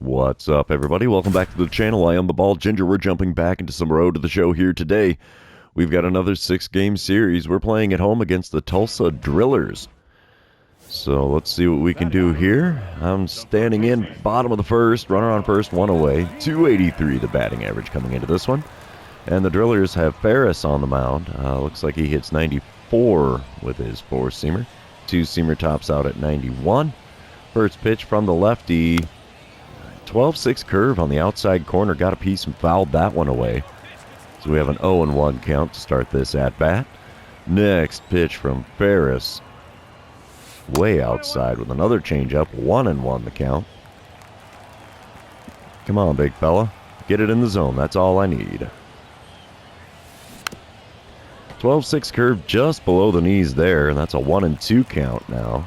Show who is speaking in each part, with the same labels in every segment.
Speaker 1: What's up, everybody? Welcome back to the channel. I am the Bald Ginger. We're jumping back into some road to the show here today. We've got another 6-game series. We're playing at home against the Tulsa Drillers. So let's see what we can do here. I'm standing in bottom of the first, runner on first, one away. 283 the batting average coming into this one. And the Drillers have Ferris on the mound. Looks like he hits 94 with his four-seamer. Two-seamer tops out at 91. First pitch from the lefty. 12-6 curve on the outside corner. Got a piece and fouled that one away. So we have an 0-1 count to start this at-bat. Next pitch from Ferris. Way outside with another changeup. 1-1 the count. Come on, big fella. Get it in the zone. That's all I need. 12-6 curve just below the knees there, and that's a 1-2 count now.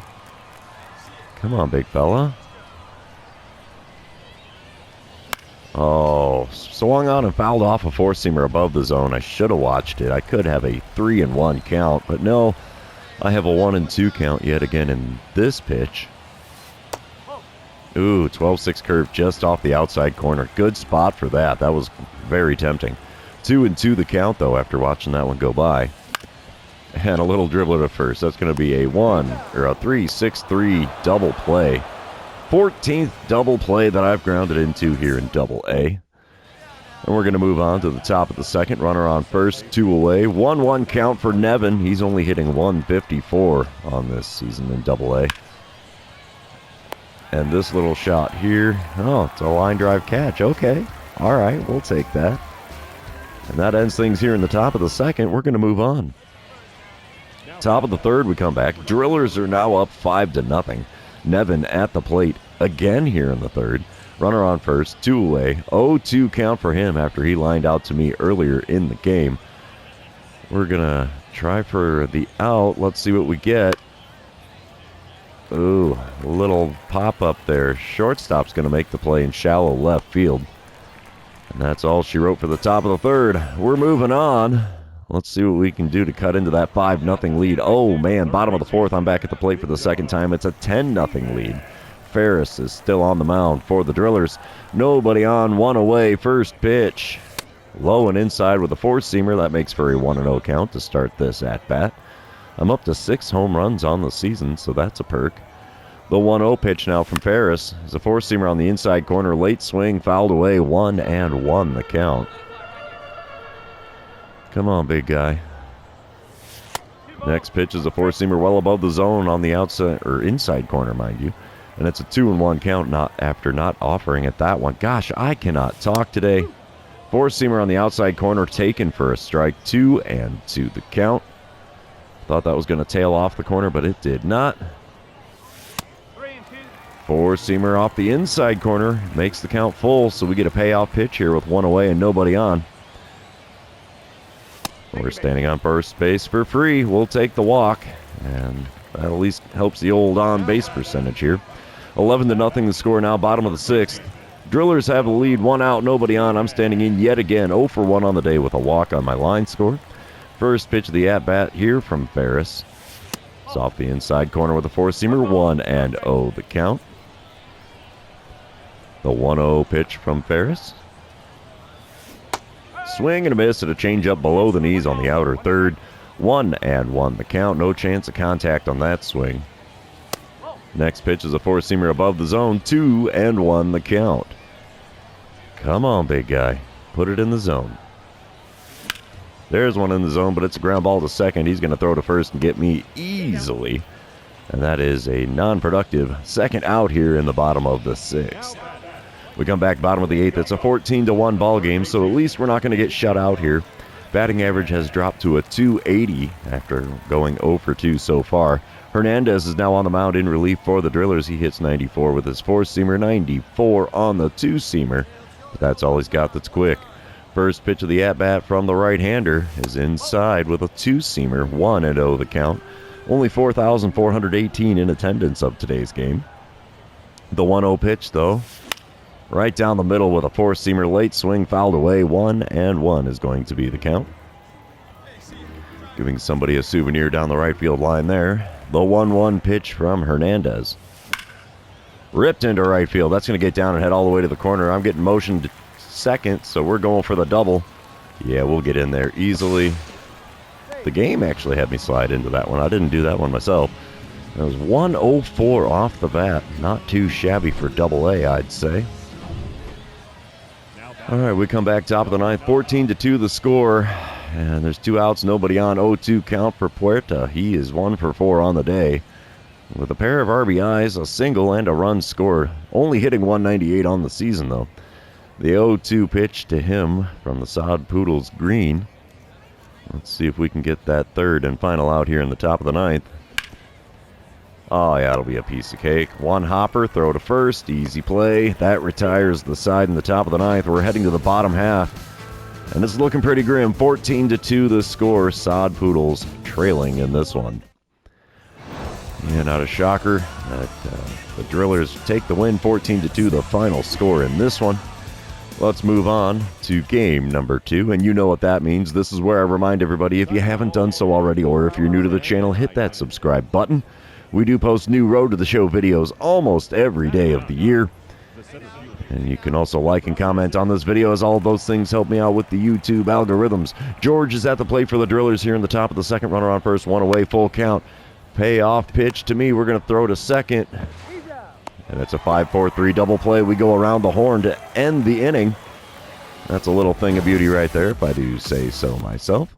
Speaker 1: Come on, big fella. Oh, swung on and fouled off a four-seamer above the zone. I should have watched it. I could have a 3-1 count, but no. I have a 1-2 count yet again in this pitch. Ooh, 12-6 curve just off the outside corner. Good spot for that. That was very tempting. 2-2 the count, though, after watching that one go by. And a little dribbler to first. That's going to be a 3-6-3 double play. 14th double play that I've grounded into here in Double A. And we're going to move on to the top of the second. Runner on first, two away. 1-1 count for Nevin. He's only hitting 154 on this season in Double A. And this little shot here. Oh, it's a line drive catch. Okay. All right, we'll take that. And that ends things here in the top of the second. We're going to move on. Top of the third, we come back. Drillers are now up 5-0. Nevin at the plate again here in the third. Runner on first, two away. 0-2 count for him after he lined out to me earlier in the game. We're going to try for the out. Let's see what we get. Ooh, a little pop-up there. Shortstop's going to make the play in shallow left field. And that's all she wrote for the top of the third. We're moving on. Let's see what we can do to cut into that 5-0 lead. Oh, man, bottom of the fourth. I'm back at the plate for the second time. It's a 10-0 lead. Ferris is still on the mound for the Drillers. Nobody on, one away. First pitch. Low and inside with a four-seamer. That makes for a 1-0 count to start this at-bat. I'm up to 6 home runs on the season, so that's a perk. The 1-0 pitch now from Ferris is a four-seamer on the inside corner. Late swing, fouled away. 1-1 the count. Come on, big guy. Next pitch is a four-seamer well above the zone on the outside, or inside corner, mind you. And it's a 2-1 count after not offering at that one. Gosh, I cannot talk today. Four-seamer on the outside corner taken for a strike. 2-2 the count. Thought that was going to tail off the corner, but it did not. Four-seamer off the inside corner. Makes the count full, so we get a payoff pitch here with one away and nobody on. We're standing on first base for free. We'll take the walk, and that at least helps the old on-base percentage here. 11-0 the score now, bottom of the sixth. Drillers have the lead, one out, nobody on. I'm standing in yet again, 0 for 1 on the day with a walk on my line score. First pitch of the at-bat here from Ferris. It's off the inside corner with a four-seamer, 1-0 the count. The 1-0 pitch from Ferris. Swing and a miss at a changeup below the knees on the outer third. 1-1 the count. No chance of contact on that swing. Next pitch is a four-seamer above the zone. 2-1 the count. Come on, big guy. Put it in the zone. There's one in the zone, but it's a ground ball to second. He's going to throw to first and get me easily. And that is a non-productive second out here in the bottom of the sixth. We come back bottom of the eighth. It's a 14-1 ball game, so at least we're not going to get shut out here. Batting average has dropped to a 280 after going 0 for 2 so far. Hernandez is now on the mound in relief for the Drillers. He hits 94 with his four-seamer, 94 on the two-seamer. But that's all he's got that's quick. First pitch of the at-bat from the right-hander is inside with a two-seamer, 1-0 the count. Only 4,418 in attendance of today's game. The 1-0 pitch, though, right down the middle with a four-seamer, late swing, fouled away. 1-1 is going to be the count. Giving somebody a souvenir down the right field line there. The 1-1 pitch from Hernandez. Ripped into right field. That's going to get down and head all the way to the corner. I'm getting motioned to second, so we're going for the double. Yeah, we'll get in there easily. The game actually had me slide into that one. I didn't do that one myself. That was 104 off the bat. Not too shabby for double A, I'd say. All right, we come back top of the ninth. 14-2 the score. And there's 2 outs, nobody on. 0-2 count for Puerta. He is 1 for 4 on the day. With a pair of RBIs, a single, and a run scored. Only hitting 198 on the season, though. The 0-2 pitch to him from the Sod Poodles green. Let's see if we can get that third and final out here in the top of the ninth. Oh, yeah, it'll be a piece of cake. One hopper, throw to first, easy play. That retires the side in the top of the ninth. We're heading to the bottom half. And it's looking pretty grim. 14-2 the score. Sod Poodles trailing in this one. Yeah, not a shocker that the Drillers take the win. 14-2 the final score in this one. Let's move on to game number 2, and you know what that means. This is where I remind everybody, if you haven't done so already, or if you're new to the channel, hit that subscribe button. We do post new Road to the Show videos almost every day of the year. And you can also like and comment on this video, as all of those things help me out with the YouTube algorithms. George is at the plate for the Drillers here in the top of the second. Runner on first, 1 away, full count. Payoff pitch to me. We're going to throw to second. And it's a 5-4-3 double play. We go around the horn to end the inning. That's a little thing of beauty right there, if I do say so myself.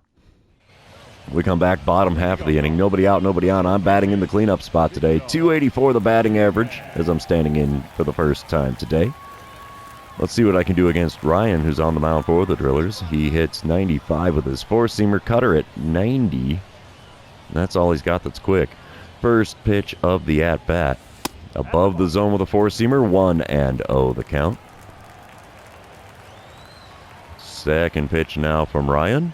Speaker 1: We come back bottom half of the inning. Nobody out, nobody on. I'm batting in the cleanup spot today. 284 the batting average as I'm standing in for the first time today. Let's see what I can do against Ryan, who's on the mound for the Drillers. He hits 95 with his four-seamer, cutter at 90. That's all he's got that's quick. First pitch of the at-bat. Above the zone with a four-seamer, 1-0 the count. Second pitch now from Ryan.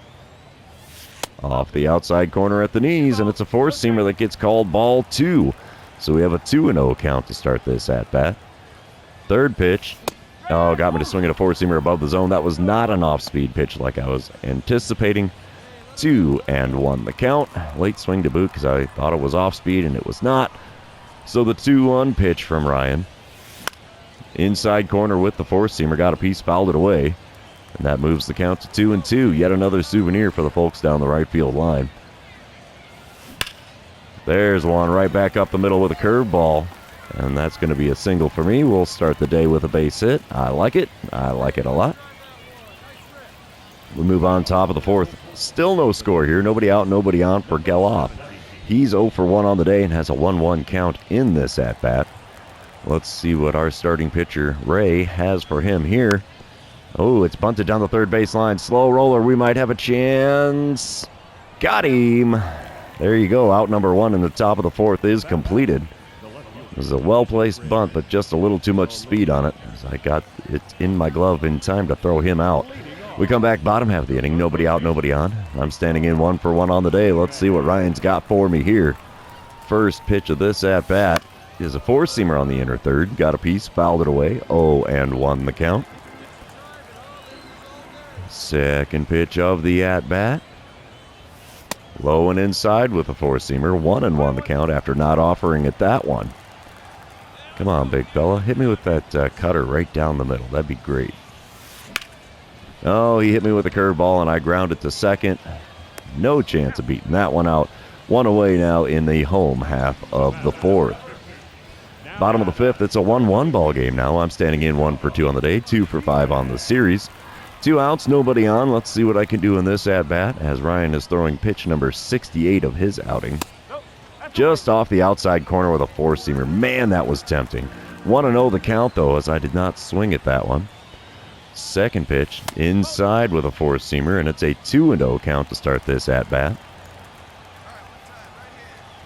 Speaker 1: Off the outside corner at the knees, and it's a four-seamer that gets called ball 2. So we have a 2-0 count to start this at-bat. Third pitch. Oh, got me to swing at a four-seamer above the zone. That was not an off-speed pitch like I was anticipating. 2-1 the count. Late swing to boot because I thought it was off-speed, and it was not. So the 2-1 pitch from Ryan. Inside corner with the four-seamer. Got a piece, fouled it away. And that moves the count to 2-2. Yet another souvenir for the folks down the right field line. There's one right back up the middle with a curveball. And that's going to be a single for me. We'll start the day with a base hit. I like it. I like it a lot. We move on top of the fourth. Still no score here. Nobody out, nobody on for Geloff. He's 0 for 1 on the day and has a 1-1 count in this at-bat. Let's see what our starting pitcher, Ray, has for him here. Oh, it's bunted down the third base line. Slow roller. We might have a chance. Got him. There you go. Out number 1 in the top of the fourth is completed. It was a well-placed bunt, but just a little too much speed on it, as I got it in my glove in time to throw him out. We come back bottom half of the inning. Nobody out, nobody on. I'm standing in 1 for 1 on the day. Let's see what Ryan's got for me here. First pitch of this at-bat is a four-seamer on the inner third. Got a piece, fouled it away. 0-1 the count. Second pitch of the at-bat. Low and inside with a four-seamer. 1-1 the count after not offering it that one. Come on, big fella. Hit me with that cutter right down the middle. That'd be great. Oh, he hit me with a curveball, and I ground it to second. No chance of beating that one out. 1 away now in the home half of the fourth. Bottom of the fifth, it's a 1-1 ball game now. I'm standing in 1 for 2 on the day, 2 for 5 on the series. 2 outs, nobody on. Let's see what I can do in this at-bat as Ryan is throwing pitch number 68 of his outing. Just off the outside corner with a four-seamer. Man, that was tempting. 1-0 the count, though, as I did not swing at that one. Second pitch, inside with a four-seamer, and it's a 2-0 count to start this at-bat.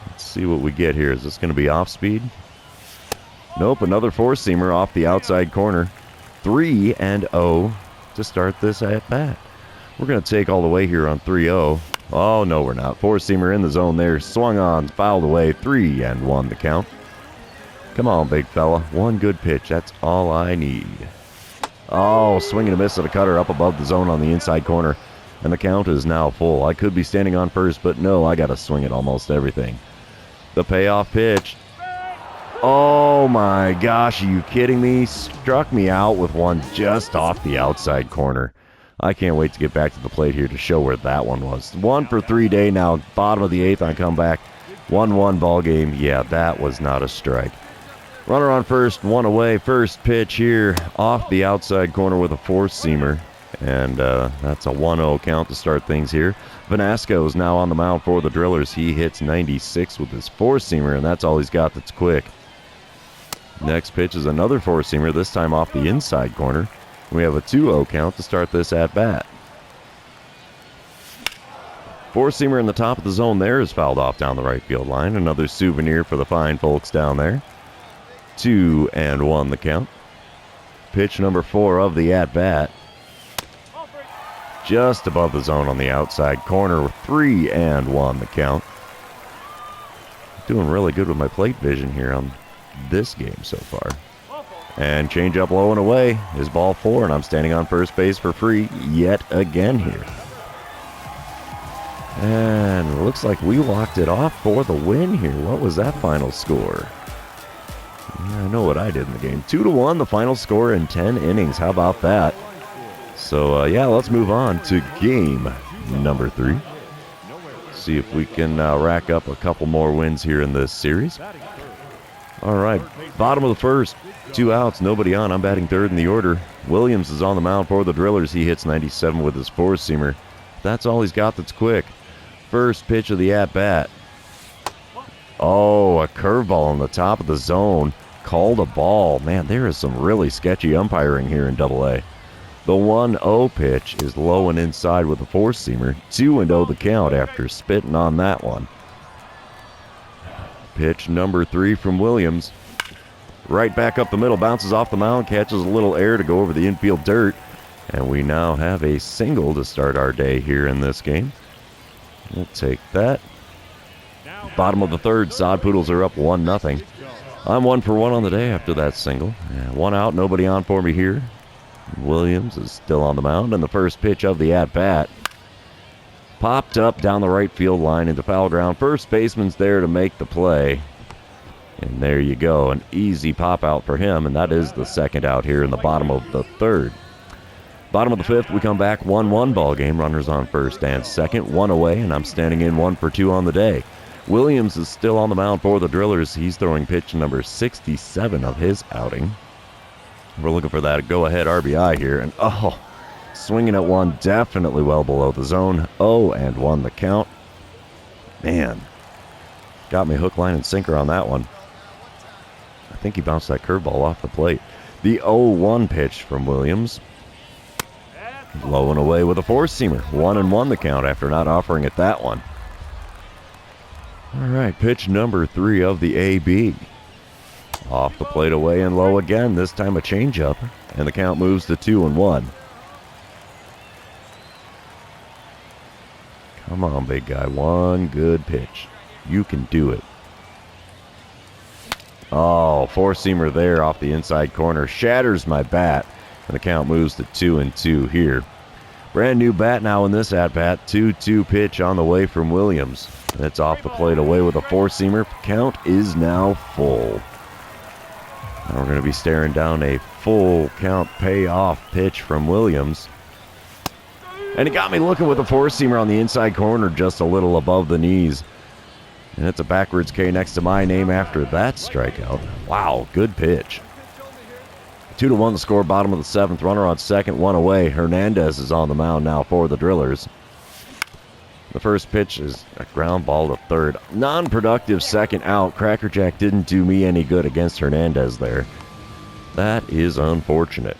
Speaker 1: Let's see what we get here. Is this going to be off-speed? Nope, another four-seamer off the outside corner. 3-0 to start this at-bat. We're going to take all the way here on 3-0. Oh, no, we're not. Four-seamer in the zone there. Swung on, fouled away. 3-1 the count. Come on, big fella. One good pitch. That's all I need. Oh, swing and a miss at a cutter up above the zone on the inside corner. And the count is now full. I could be standing on first, but no, I got to swing at almost everything. The payoff pitch. Oh my gosh, are you kidding me? Struck me out with one just off the outside corner. I can't wait to get back to the plate here to show where that one was. 1 for 3 day now, bottom of the 8th on comeback. 1-1 ball game. Yeah, that was not a strike. Runner on first, one away. First pitch here off the outside corner with a four-seamer. And that's a 1-0 count to start things here. Vanasco is now on the mound for the Drillers. He hits 96 with his four-seamer, and that's all he's got that's quick. Next pitch is another four-seamer, this time off the inside corner. We have a 2-0 count to start this at-bat. Four-seamer in the top of the zone there is fouled off down the right field line. Another souvenir for the fine folks down there. 2-1 the count. Pitch number 4 of the at-bat. Just above the zone on the outside corner with 3-1 the count. Doing really good with my plate vision here on this game so far. And changeup low and away is ball 4, and I'm standing on first base for free yet again here. And it looks like we locked it off for the win here. What was that final score? Yeah, I know what I did in the game. 2-1, the final score in 10 innings. How about that? So, yeah, let's move on to game number 3. See if we can rack up a couple more wins here in this series. All right, bottom of the first, 2 outs, nobody on. I'm batting third in the order. Williams is on the mound for the Drillers. He hits 97 with his four-seamer. That's all he's got that's quick. First pitch of the at-bat. Oh, a curveball on the top of the zone. Called a ball. Man, there is some really sketchy umpiring here in Double-A. The 1-0 pitch is low and inside with a four-seamer. 2-0 the count after spitting on that one. Pitch number 3 from Williams. Right back up the middle, bounces off the mound, catches a little air to go over the infield dirt. And we now have a single to start our day here in this game. We'll take that. Bottom of the third, Sod Poodles are up 1-0. I'm 1 for 1 on the day after that single. 1 out, nobody on for me here. Williams is still on the mound, and the first pitch of the at-bat popped up down the right field line into foul ground. First baseman's there to make the play. And there you go, an easy pop out for him, and that is the second out here in the bottom of the third. Bottom of the fifth, we come back 1-1 ball game. Runners on first and second, 1 away, and I'm standing in 1 for 2 on the day. Williams is still on the mound for the Drillers. He's throwing pitch number 67 of his outing. We're looking for that go-ahead RBI here, and swinging at one, definitely well below the zone. 0-1 the count. Man, got me hook, line, and sinker on that one. I think he bounced that curveball off the plate. The 0-1 pitch from Williams. Low and away with a four-seamer. 1-1 the count after not offering it that one. All right, pitch number 3 of the AB. Off the plate, away and low again. This time a changeup, and the count moves to 2-1. Come on, big guy. One good pitch. You can do it. Oh, four-seamer there off the inside corner. Shatters my bat, and the count moves to 2-2 here. Brand new bat now in this at-bat. 2-2 pitch on the way from Williams. And it's off the plate, away with a four-seamer. Count is now full. Now we're going to be staring down a full count payoff pitch from Williams. And it got me looking with a four-seamer on the inside corner just a little above the knees. And it's a backwards K next to my name after that strikeout. Wow, good pitch. 2-1 the score, bottom of the seventh. Runner on second, 1 away. Hernandez is on the mound now for the Drillers. The first pitch is a ground ball to third. Non-productive second out. Crackerjack didn't do me any good against Hernandez there. That is unfortunate.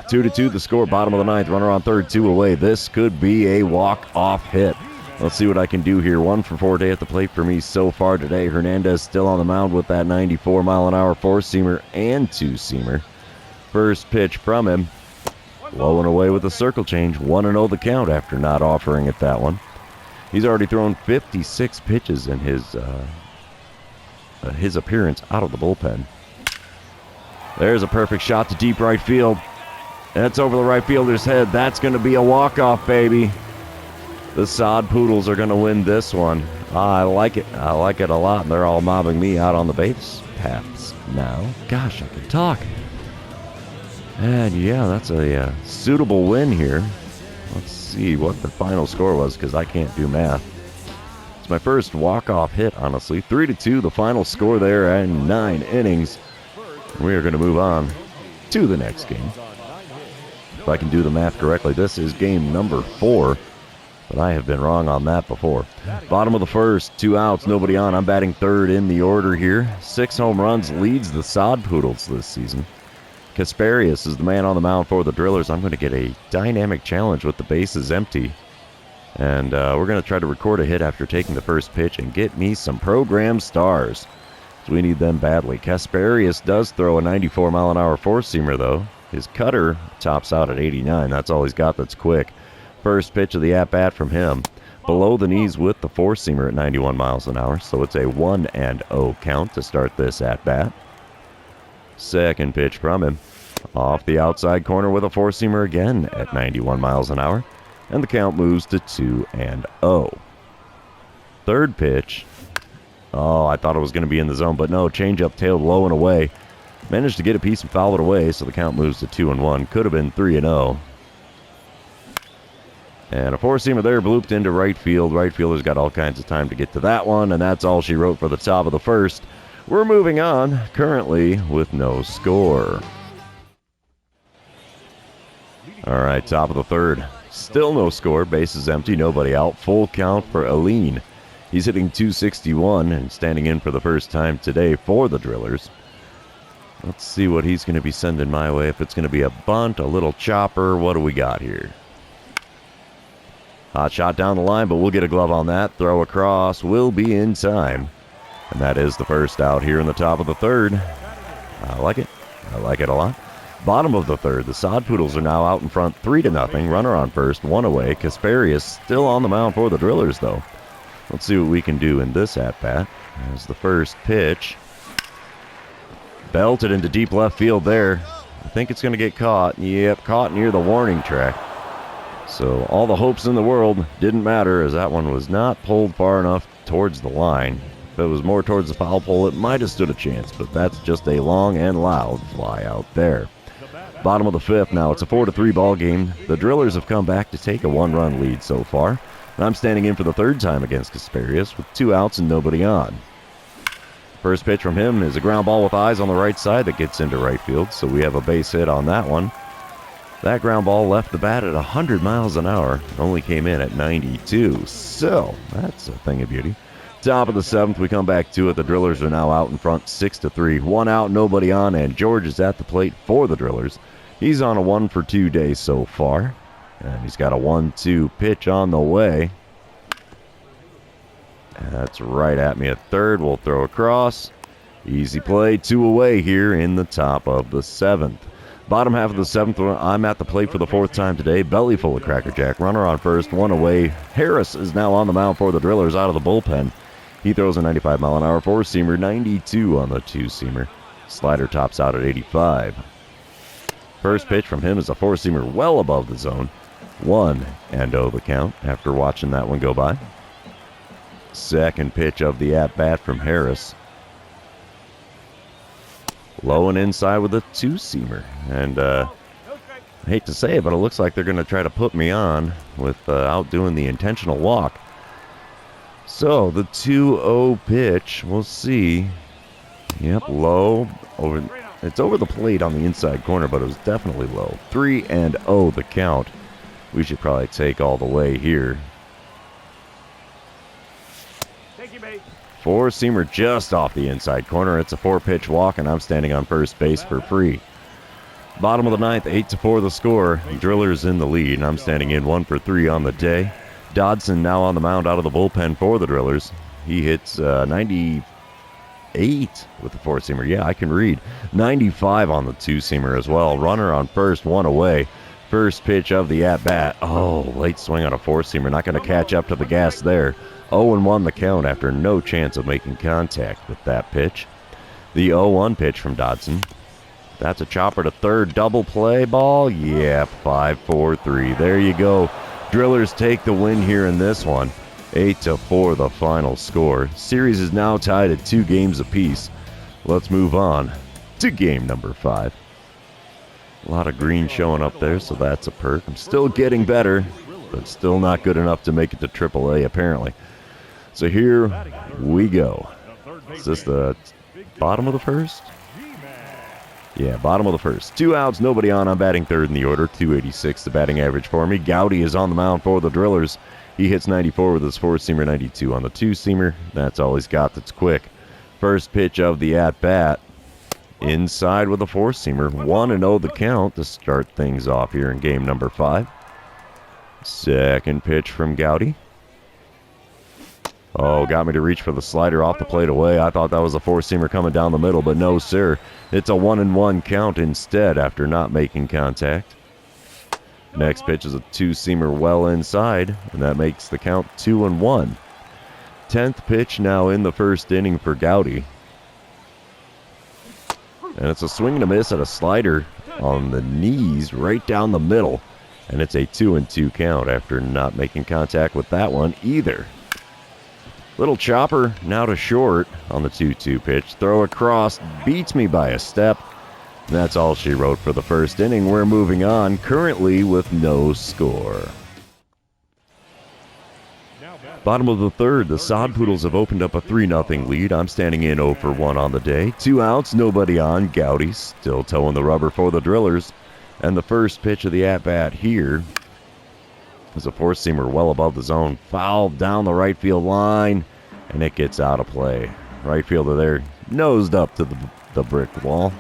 Speaker 1: 2-2 the score, bottom of the ninth. Runner on third, 2 away. This could be a walk-off hit. Let's see what I can do here. 1 for 4 day at the plate for me so far today. Hernandez still on the mound with that 94-mile-an-hour four-seamer and two-seamer. First pitch from him. Low and away with a circle change. 1-0 the count after not offering it that one. He's already thrown 56 pitches in his appearance out of the bullpen. There's a perfect shot to deep right field. That's over the right fielder's head. That's going to be a walk-off, baby. The Sod Poodles are going to win this one. I like it. I like it a lot. They're all mobbing me out on the base paths now. Gosh, I can talk. And yeah, that's a suitable win here. Let's see what the final score was, because I can't do math. It's my first walk-off hit, honestly. 3-2, the final score there, and 9 innings. We are going to move on to the next game. If I can do the math correctly, this is game number 4. But I have been wrong on that before. Bottom of the first, 2 outs, nobody on. I'm batting third in the order here. 6 home runs, leads the Sod Poodles this season. Kasparius is the man on the mound for the Drillers. I'm going to get a dynamic challenge with the bases empty. And we're going to try to record a hit after taking the first pitch and get me some program stars. So we need them badly. Kasparius does throw a 94-mile-an-hour four-seamer, though. His cutter tops out at 89. That's all he's got that's quick. First pitch of the at-bat from him. Below the knees with the four-seamer at 91 miles an hour. So it's a 1-0 count to start this at-bat. Second pitch from him. Off the outside corner with a four-seamer again at 91 miles an hour. And the count moves to 2-0. Third pitch. Oh, I thought it was going to be in the zone, but no. Changeup tailed low and away. Managed to get a piece and foul it away, so the count moves to 2-1. Could have been 3-0. And a four-seamer there blooped into right field. Right fielder's got all kinds of time to get to that one, and that's all she wrote for the top of the first. We're moving on, currently with no score. All right, top of the third. Still no score. Bases empty, nobody out. Full count for Aline. He's hitting .261 and standing in for the first time today for the Drillers. Let's see what he's going to be sending my way. If it's going to be a bunt, a little chopper, what do we got here? Hot shot down the line, but we'll get a glove on that. Throw across will be in time. And that is the first out here in the top of the third. I like it. I like it a lot. Bottom of the third, the Sod Poodles are now out in front 3-0. Runner on first, 1 away. Kasparius still on the mound for the Drillers, though. Let's see what we can do in this at-bat. As the first pitch. Belted into deep left field there. I think it's going to get caught. Yep, caught near the warning track. So all the hopes in the world didn't matter, as that one was not pulled far enough towards the line. If it was more towards the foul pole, it might have stood a chance, but that's just a long and loud fly out there. Bottom of the fifth now. It's a 4-3 ball game. The Drillers have come back to take a 1-run lead so far. And I'm standing in for the third time against Kasparius with 2 outs and nobody on. First pitch from him is a ground ball with eyes on the right side that gets into right field, so we have a base hit on that one. That ground ball left the bat at 100 miles an hour. Only came in at 92. So, that's a thing of beauty. Top of the seventh, we come back to it. The Drillers are now out in front 6-3. 1 out, nobody on, and George is at the plate for the Drillers. He's on a 1-for-2 day so far. And he's got a 1-2 pitch on the way. That's right at me at third. We'll throw across. Easy play, 2 away here in the top of the seventh. Bottom half of the seventh, I'm at the plate for the 4th time today. Belly full of Cracker Jack. Runner on first, 1 away. Harris is now on the mound for the Drillers out of the bullpen. He throws a 95-mile-an-hour four-seamer, 92 on the two-seamer. Slider tops out at 85. First pitch from him is a four-seamer well above the zone. 1-0 the count after watching that one go by. Second pitch of the at-bat from Harris. Low and inside with a two-seamer. And I hate to say it, but it looks like they're going to try to put me on with outdoing the intentional walk. So the 2-0 pitch, we'll see. Yep, low. It's over the plate on the inside corner, but it was definitely low. 3-0 the count. We should probably take all the way here. Four-seamer just off the inside corner. It's a 4-pitch walk, and I'm standing on first base for free. Bottom of the ninth, 8-4 the score. Drillers in the lead, and I'm standing in 1-for-3 on the day. Dodson now on the mound out of the bullpen for the Drillers. He hits 98 with the four-seamer. Yeah, I can read. 95 on the two-seamer as well. Runner on first, 1 away. First pitch of the at-bat. Oh, late swing on a four-seamer. Not going to catch up to the gas there. 0-1 the count after no chance of making contact with that pitch. The 0-1 pitch from Dodson. That's a chopper to third. Double play ball. Yeah, 5-4-3. There you go. Drillers take the win here in this one. 8-4 the final score. Series is now tied at 2 games apiece. Let's move on to game number 5. A lot of green showing up there, so that's a perk. I'm still getting better, but still not good enough to make it to AAA, apparently. So here we go. Is this the bottom of the first? Yeah, bottom of the first. 2 outs, nobody on. I'm batting third in the order. 286 the batting average for me. Gowdy is on the mound for the Drillers. He hits 94 with his 4-seamer, 92 on the 2-seamer. That's all he's got that's quick. First pitch of the at-bat. Inside with a 4-seamer. 1-0 the count to start things off here in game number 5. Second pitch from Gowdy. Oh, got me to reach for the slider off the plate away. I thought that was a 4-seamer coming down the middle, but no, sir. It's a 1-1 count instead after not making contact. Next pitch is a 2-seamer well inside, and that makes the count 2-1. 10th pitch now in the first inning for Gowdy. And it's a swing and a miss at a slider on the knees right down the middle. And it's a 2-2 count after not making contact with that one either. Little chopper now to short on the 2-2 pitch. Throw across, beats me by a step. And that's all she wrote for the first inning. We're moving on, currently with no score. Bottom of the third, the Sod Poodles have opened up a 3-0 lead. I'm standing in 0 for 1 on the day. 2 outs, nobody on. Gowdy still towing the rubber for the Drillers. And the first pitch of the at-bat here is a 4-seamer well above the zone. Fouled down the right field line, and it gets out of play. Right fielder there nosed up to the brick wall.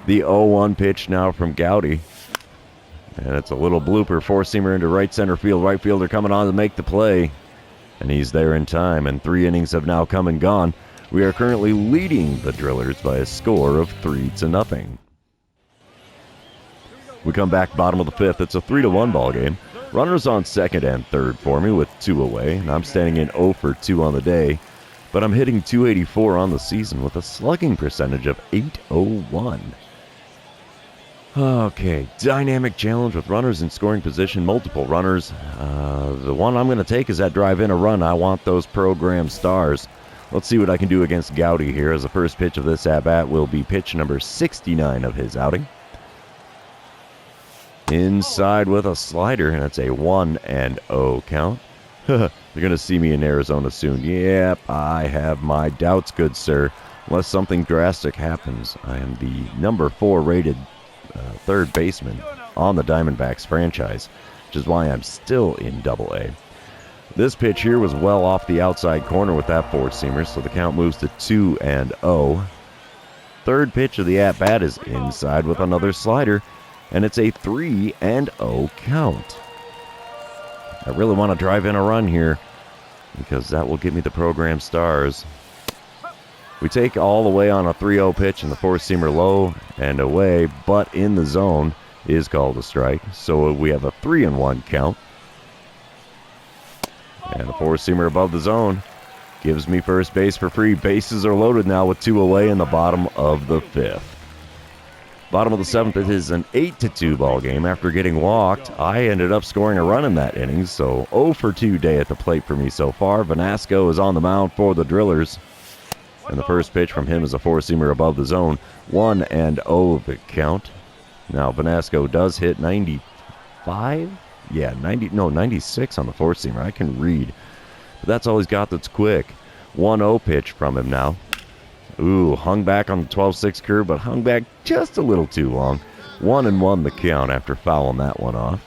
Speaker 1: The 0-1 pitch now from Gowdy. And it's a little blooper. 4-seamer into right center field. Right fielder coming on to make the play. And he's there in time, and 3 innings have now come and gone. We are currently leading the Drillers by a score of 3-0. We come back bottom of the 5th. It's a 3-1 ball game. Runners on second and third for me with 2 away, and I'm standing in 0 for 2 on the day. But I'm hitting .284 on the season with a slugging percentage of .801. Okay, dynamic challenge with runners in scoring position, multiple runners. The one I'm going to take is that drive in a run. I want those program stars. Let's see what I can do against Gowdy here, as the first pitch of this at-bat will be pitch number 69 of his outing. Inside with a slider, and it's a 1-0 count. You're going to see me in Arizona soon. Yep, I have my doubts, good sir. Unless something drastic happens, I am the number 4 rated third baseman on the Diamondbacks franchise, which is why I'm still in AA. This pitch here was well off the outside corner with that 4-seamer, so the count moves to 2-0. Third pitch of the at-bat is inside with another slider, and it's a 3-0 count. I really want to drive in a run here because that will get me the program stars. We take all the way on a 3-0 pitch, and the 4-seamer low and away, but in the zone is called a strike. So we have a 3-1 count. And the 4-seamer above the zone gives me first base for free. Bases are loaded now with 2 away in the bottom of the 5th. Bottom of the 7th, it is an 8-2 ball game. After getting walked, I ended up scoring a run in that inning, so 0 for 2 day at the plate for me so far. Vanasco is on the mound for the Drillers. And the first pitch from him is a 4-seamer above the zone. 1-0 the count. Now, Vanasco does hit 95? Yeah, 96 on the 4-seamer. I can read. But that's all he's got that's quick. 1-0 pitch from him now. Ooh, hung back on the 12-6 curve, but hung back just a little too long. 1-1 the count after fouling that one off.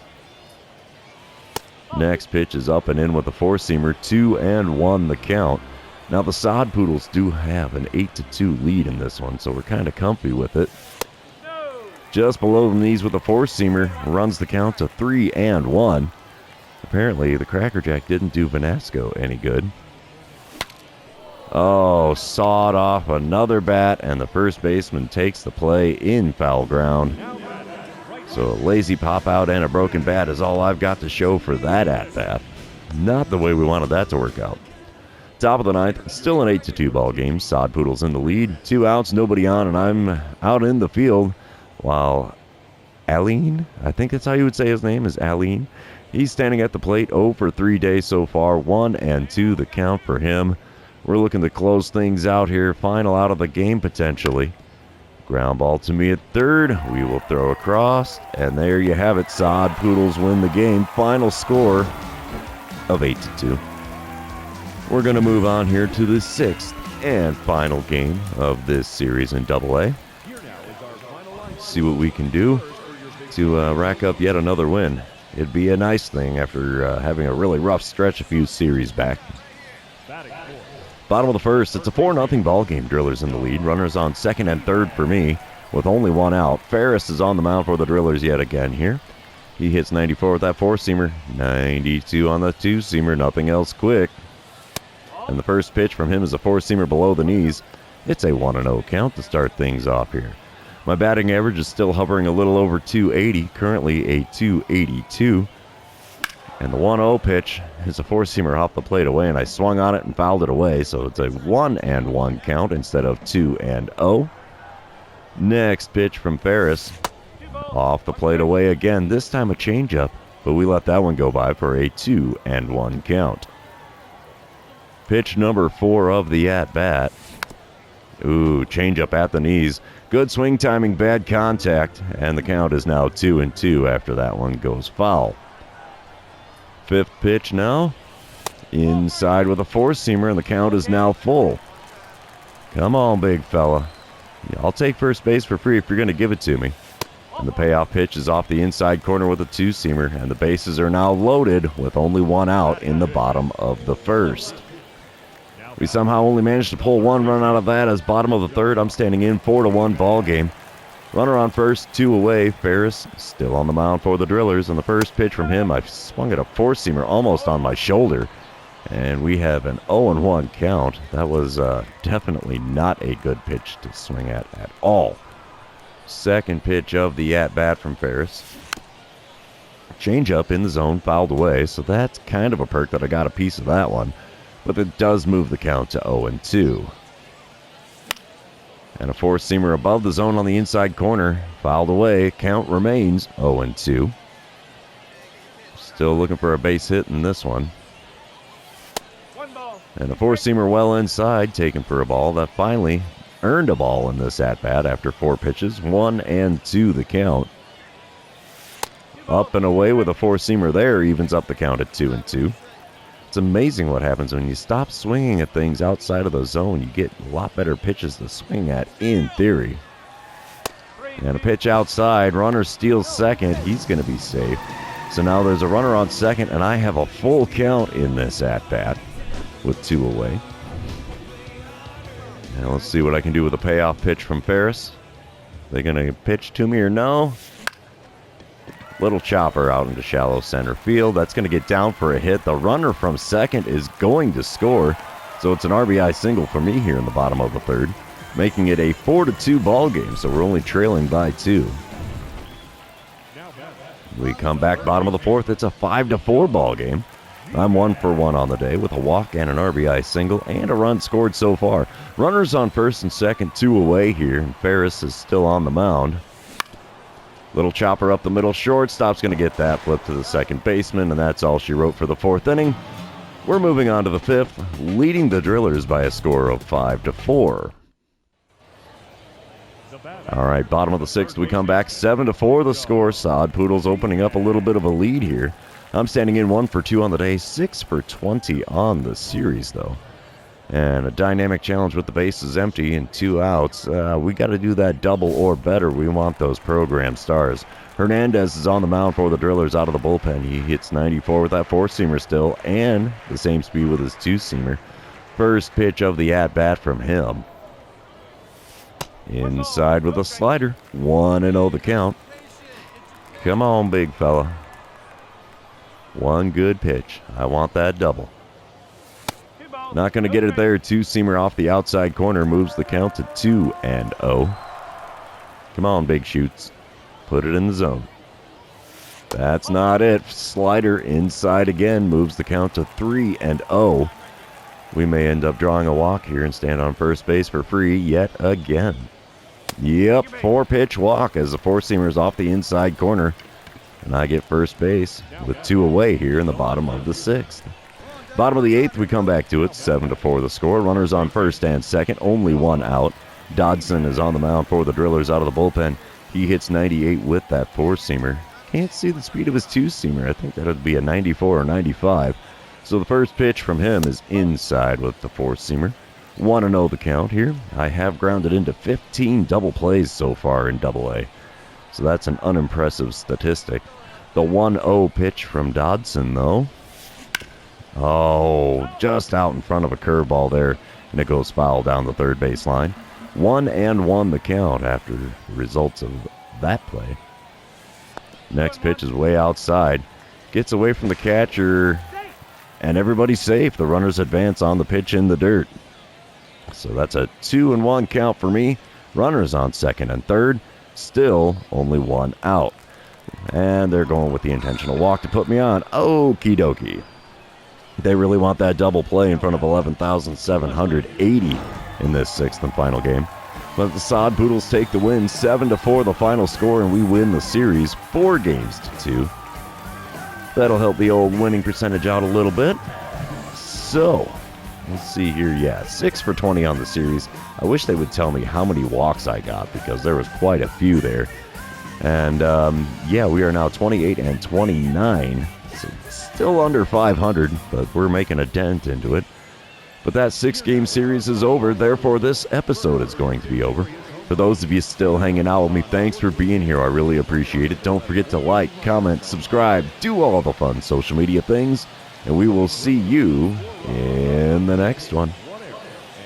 Speaker 1: Next pitch is up and in with a 4-seamer. 2-1 the count. Now, the Sod Poodles do have an 8-2 lead in this one, so we're kind of comfy with it. Just below the knees with a 4-seamer, runs the count to 3-1. Apparently, the Crackerjack didn't do Vanasco any good. Oh, sawed off another bat, and the first baseman takes the play in foul ground. So a lazy pop-out and a broken bat is all I've got to show for that at-bat. Not the way we wanted that to work out. Top of the 9th, still an 8-2 ball game. Sod Poodles in the lead. 2 outs, nobody on, and I'm out in the field while Aline, I think that's how you would say his name, is Aline. He's standing at the plate, 0 for 3 days so far. 1-2 the count for him. We're looking to close things out here. Final out of the game potentially. Ground ball to me at third. We will throw across. And there you have it. Sod Poodles win the game. Final score of 8-2. We're going to move on here to the sixth and final game of this series in AA. See what we can do to rack up yet another win. It'd be a nice thing after having a really rough stretch a few series back. Bottom of the first, it's a 4-0 ball game. Drillers in the lead. Runners on second and third for me with only one out. Ferris is on the mound for the Drillers yet again here. He hits 94 with that four-seamer. 92 on the two-seamer. Nothing else quick. And the first pitch from him is a four-seamer below the knees. It's a 1-0 count to start things off here. My batting average is still hovering a little over 280, currently a 282. And the 1-0 pitch is a four-seamer off the plate away, and I swung on it and fouled it away, so it's a 1-1 count instead of 2-0. Next pitch from Ferris, off the plate away again, this time a changeup, but we let that one go by for a 2-1 count. Pitch number 4 of the at-bat. Ooh, changeup at the knees. Good swing timing, bad contact, and the count is now 2-2 after that one goes foul. Fifth pitch now. Inside with a four-seamer, and the count is now full. Come on, big fella. I'll take first base for free if you're going to give it to me. And the payoff pitch is off the inside corner with a two-seamer, and the bases are now loaded with only one out in the bottom of the first. We somehow only managed to pull one run out of that as bottom of the third. I'm standing in 4-1 ball game. Runner on first, 2 away. Ferris still on the mound for the Drillers. And the first pitch from him, I swung at a four-seamer almost on my shoulder. And we have an 0-1 count. That was definitely not a good pitch to swing at all. Second pitch of the at-bat from Ferris. Change-up in the zone, fouled away. So that's kind of a perk that I got a piece of that one. But it does move the count to 0-2. And a four-seamer above the zone on the inside corner. Fouled away. Count remains 0-2. Still looking for a base hit in this one. And a four-seamer well inside, taken for a ball that finally earned a ball in this at-bat after 4 pitches. 1-2 the count. Up and away with a four-seamer there. Evens up the count at 2-2. It's amazing what happens when you stop swinging at things outside of the zone. You get a lot better pitches to swing at, in theory. And a pitch outside. Runner steals second. He's going to be safe. So now there's a runner on second, and I have a full count in this at-bat with 2 away. Now let's see what I can do with a payoff pitch from Ferris. They going to pitch to me or no? Little chopper out into shallow center field. That's going to get down for a hit. The runner from second is going to score. So it's an RBI single for me here in the bottom of the third, making it a 4-2 ball game. So we're only trailing by 2. We come back bottom of the fourth. It's a 5-4 ball game. I'm 1 for 1 on the day with a walk and an RBI single and a run scored so far. Runners on first and second, 2 away here, and Ferris is still on the mound. Little chopper up the middle. Shortstop's going to get that flip to the second baseman, and that's all she wrote for the 4th inning. We're moving on to the 5th, leading the Drillers by a score of 5-4. All right, bottom of the 6th, we come back 7-4 the score. Sod Poodles opening up a little bit of a lead here. I'm standing in 1 for 2 on the day, 6 for 20 on the series, though. And a dynamic challenge with the bases empty and 2 outs. We got to do that double or better. We want those program stars. Hernandez is on the mound for the Drillers out of the bullpen. He hits 94 with that four-seamer still and the same speed with his two-seamer. First pitch of the at-bat from him. Inside with a slider. 1-0 the count. Come on, big fella. One good pitch. I want that double. Not going to get it there. Two-seamer off the outside corner moves the count to 2-0. Come on, big shoots. Put it in the zone. That's not it. Slider inside again moves the count to 3-0. We may end up drawing a walk here and stand on first base for free yet again. Yep, 4-pitch walk as the four-seamer is off the inside corner. And I get first base with 2 away here in the bottom of the 6th. Bottom of the 8th, we come back to it. 7-4 the score. Runners on first and second. Only one out. Dodson is on the mound for the Drillers out of the bullpen. He hits 98 with that four-seamer. Can't see the speed of his two-seamer. I think that would be a 94 or 95. So the first pitch from him is inside with the four-seamer. 1-0 the count here. I have grounded into 15 double plays so far in Double-A. So that's an unimpressive statistic. The 1-0 pitch from Dodson, though. Oh, just out in front of a curveball there, and it goes foul down the third baseline. 1-1 the count after the results of that play. Next pitch is way outside. Gets away from the catcher, and everybody's safe. The runners advance on the pitch in the dirt. So that's a 2-1 count for me. Runners on second and third. Still only one out. And they're going with the intentional walk to put me on. Okie dokie. They really want that double play in front of 11,780 in this sixth and final game. But the Sod Poodles take the win. 7-4 the final score, and we win the series 4-2. That'll help the old winning percentage out a little bit. So, let's see here. Yeah, 6 for 20 on the series. I wish they would tell me how many walks I got, because there was quite a few there. And, yeah, we are now 28-29. So still under 500, but we're making a dent into it. But that 6-game series is over. Therefore, this episode is going to be over. For those of you still hanging out with me, thanks for being here. I really appreciate it. Don't forget to like, comment, subscribe, do all the fun social media things. And we will see you in the next one.